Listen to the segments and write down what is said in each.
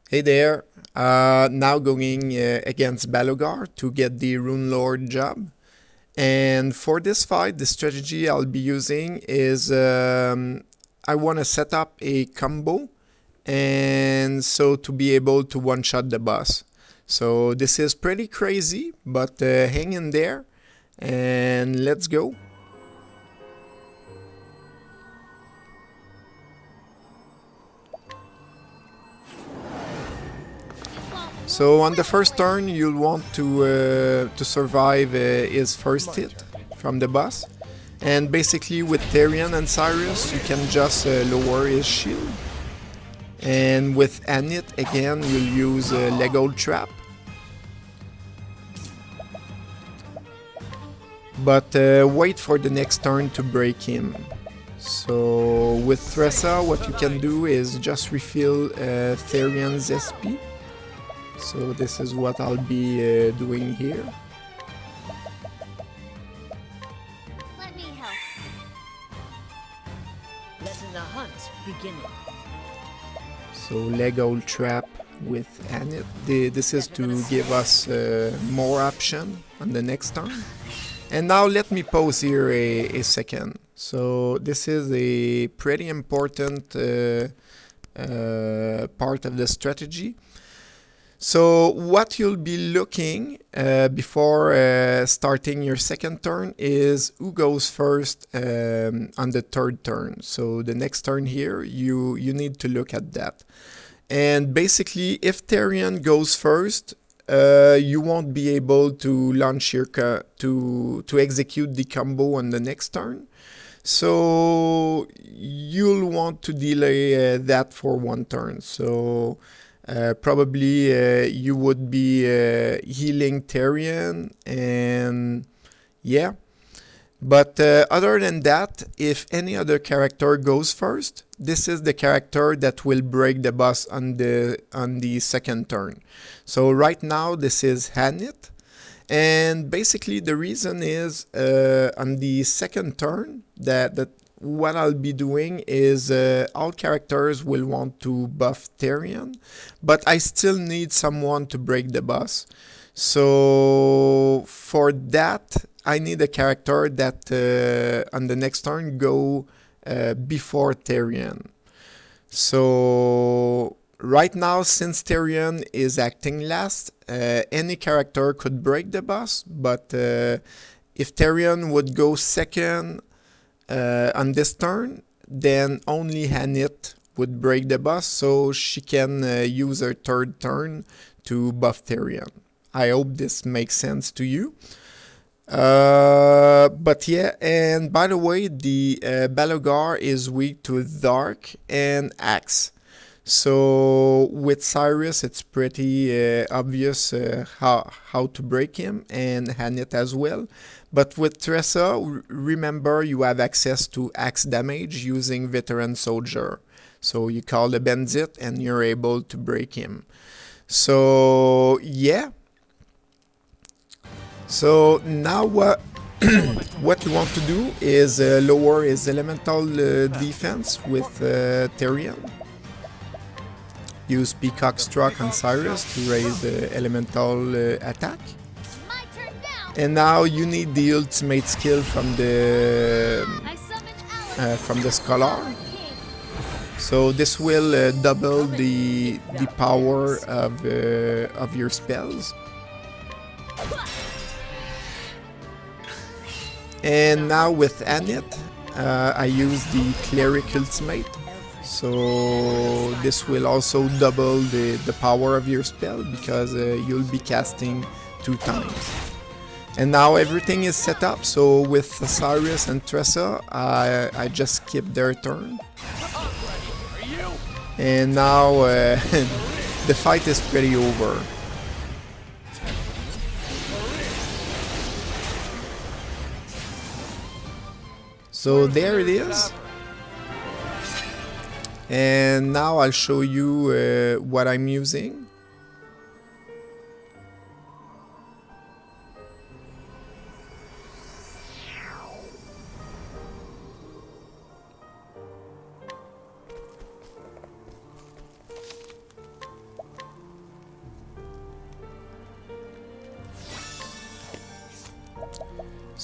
Hey there, now going against Balogar to get the Rune Lord job. And for this fight, the strategy I'll be using is I want to set up a combo and so to be able to one-shot the boss. So this is pretty crazy, but hang in there and let's go. So on the first turn, you'll want to survive his first hit from the boss, and basically with Therian and Cyrus, you can just lower his shield. And with Anit again, you'll use Lego Trap. But wait for the next turn to break him. So with Tressa, what you can do is just refill Therian's SP. So this is what I'll be doing here. Let me help. Let the hunt begin. So Lego Trap with Anit. This is to give us more option on the next turn. And now let me pause here a second. So this is a pretty important part of the strategy. So what you'll be looking before starting your second turn is who goes first on the third turn. So the next turn here, you need to look at that. And basically, if Therian goes first, you won't be able to launch your to execute the combo on the next turn. So you'll want to delay that for one turn. So probably you would be healing Therian, and yeah. But other than that, if any other character goes first, this is the character that will break the boss on the second turn. So right now this is Hanit, and basically the reason is on the second turn that what I'll be doing is all characters will want to buff Therian, but I still need someone to break the boss. So for that, I need a character that on the next turn go before Therian. So right now, since Therian is acting last, any character could break the boss, but if Therian would go second on this turn, then only Hanit would break the boss, so she can use her third turn to buff Therian. I hope this makes sense to you. But yeah, and by the way, the Balogar is weak to Dark and Axe. So with Cyrus, it's pretty obvious how to break him, and Hanit as well. But with Tressa, remember you have access to axe damage using Veteran Soldier. So you call the bandit and you're able to break him. So yeah. So now what what you want to do is lower his elemental defense with Therian. Use Peacock Struck on Cyrus to raise the elemental attack. My turn now. And now you need the ultimate skill from the I summon scholar. So this will double the power of your spells. And now with Anit, I use the Cleric Ultimate. So this will also double the power of your spell because you'll be casting 2 times. And now everything is set up. So with Cyrus and Tressa, I just skip their turn. And now the fight is pretty over. So there it is. And now I'll show you what I'm using.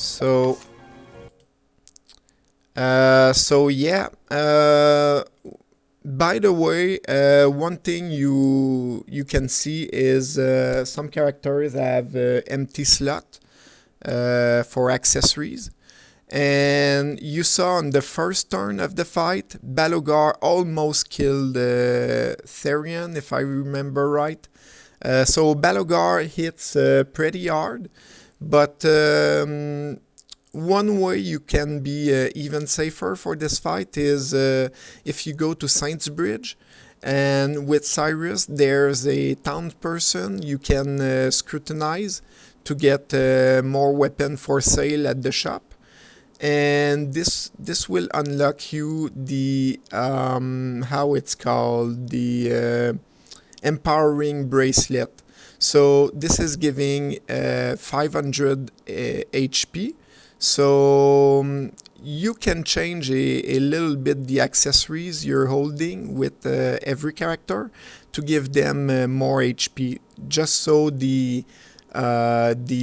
So yeah. By the way, one thing you can see is some characters have empty slot for accessories. And you saw on the first turn of the fight, Balogar almost killed Therion, if I remember right. So Balogar hits pretty hard, but one way you can be even safer for this fight is if you go to Saint's Bridge, and with Cyrus there's a townsperson you can scrutinize to get more weapon for sale at the shop. And this will unlock you the how it's called, the empowering bracelet. So this is giving 500 HP. So you can change a little bit the accessories you're holding with every character to give them more HP, just so the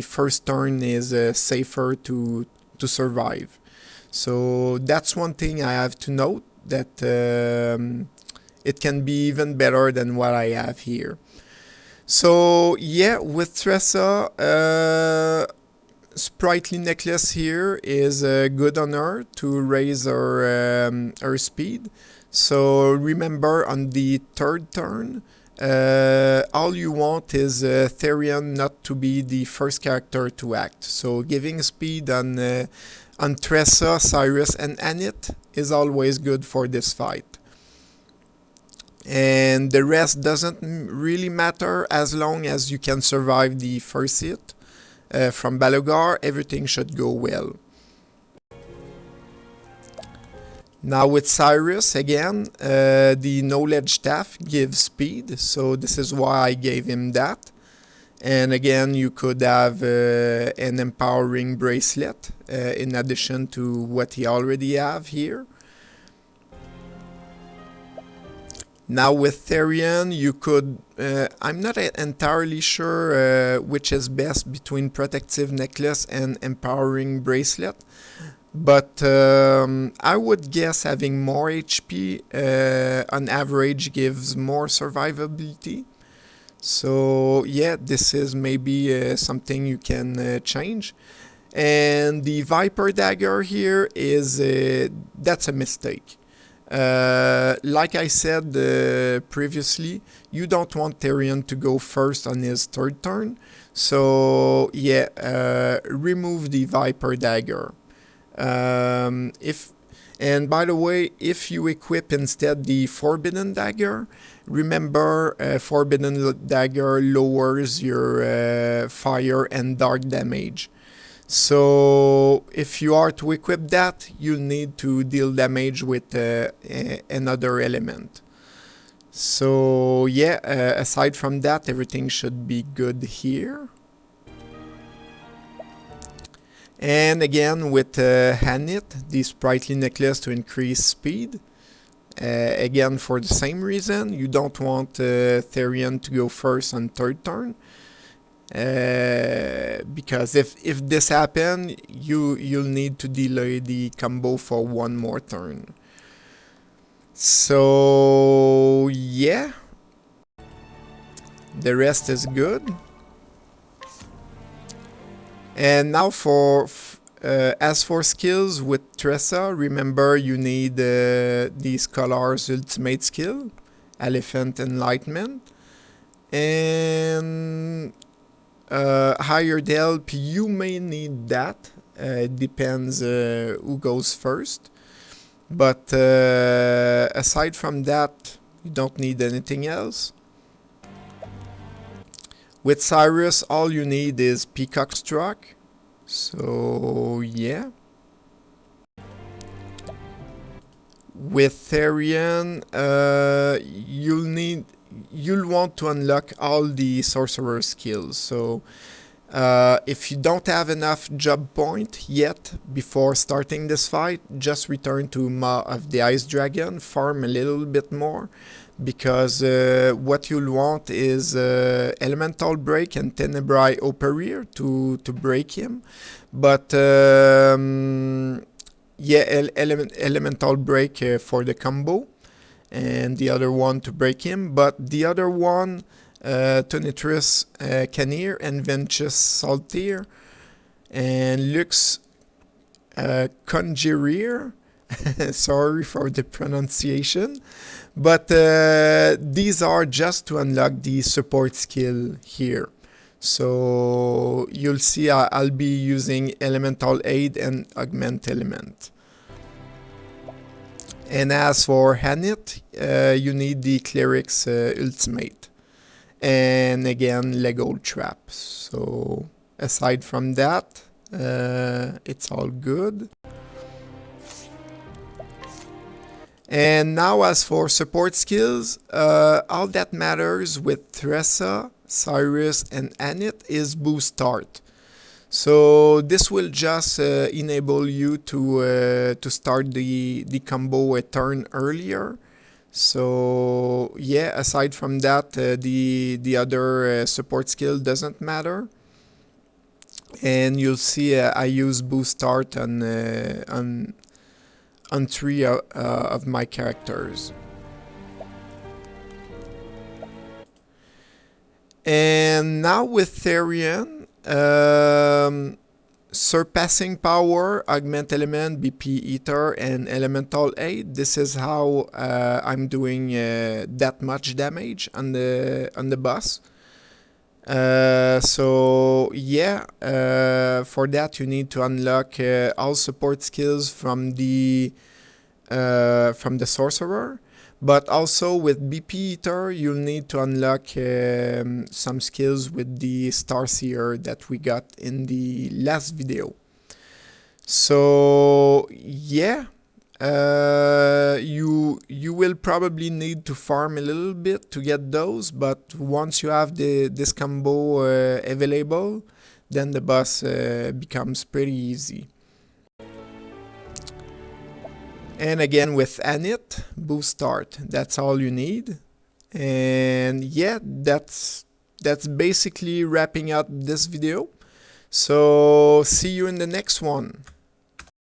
first turn is safer to survive. So that's one thing I have to note, that it can be even better than what I have here. So yeah, with Tressa, sprightly necklace here is good on her to raise her speed. So remember, on the third turn, all you want is Therion not to be the first character to act. So giving speed on Tressa, Cyrus, and Anit is always good for this fight. And the rest doesn't really matter as long as you can survive the first hit. From Balogar, everything should go well. Now with Cyrus, again, the knowledge staff gives speed, so this is why I gave him that. And again, you could have an empowering bracelet in addition to what he already have here. Now with Therion, you could, I'm not entirely sure which is best between protective necklace and empowering bracelet, but I would guess having more HP on average gives more survivability. So yeah, this is maybe something you can change. And the Viper Dagger here is, that's a mistake. Like I said previously, you don't want Therion to go first on his third turn. So yeah, remove the Viper Dagger. And by the way, if you equip instead the Forbidden Dagger, remember Forbidden Dagger lowers your fire and dark damage. So if you are to equip that, you'll need to deal damage with another element. So yeah, aside from that, everything should be good here. And again with Hanit, the sprightly necklace to increase speed. Again for the same reason, you don't want Therion to go first on third turn. Because if this happens, you'll need to delay the combo for one more turn. So yeah, the rest is good. And now for as for skills with Tressa, remember you need the Scholar's ultimate skill, Elephant Enlightenment, and hired help, you may need that. It depends who goes first. But aside from that, you don't need anything else. With Cyrus, all you need is Peacock Struck. So yeah. With Therion, you'll want to unlock all the sorcerer skills. So if you don't have enough job point yet before starting this fight, just return to Maw of the Ice Dragon, farm a little bit more, because what you'll want is Elemental Break and Tenebrae Operir to break him. But yeah, Elemental Break for the combo, and the other one to break him. But the other one, Tonitrus Canir and Ventus Saltir and Lux Conjurer. Sorry for the pronunciation, but these are just to unlock the support skill here. So you'll see I'll be using Elemental Aid and Augment Element. And as for Hanit, you need the Cleric's Ultimate. And again, Lego Trap. So aside from that, it's all good. And now as for support skills, all that matters with Tressa, Cyrus and Anit is boost start. So this will just enable you to start the combo a turn earlier. So yeah, aside from that, the other support skill doesn't matter. And you'll see I use boost start on 3 of my characters. And now with Therian, Surpassing Power, Augment Element, BP Ether, and Elemental Aid. This is how I'm doing that much damage on the boss. So yeah, for that you need to unlock all support skills from the sorcerer, but also with BP Eater you'll need to unlock some skills with the Starseer that we got in the last video. So yeah, you will probably need to farm a little bit to get those, but once you have this combo available, then the boss becomes pretty easy. And again with Anit, boost start, that's all you need. And yeah, that's basically wrapping up this video. So see you in the next one.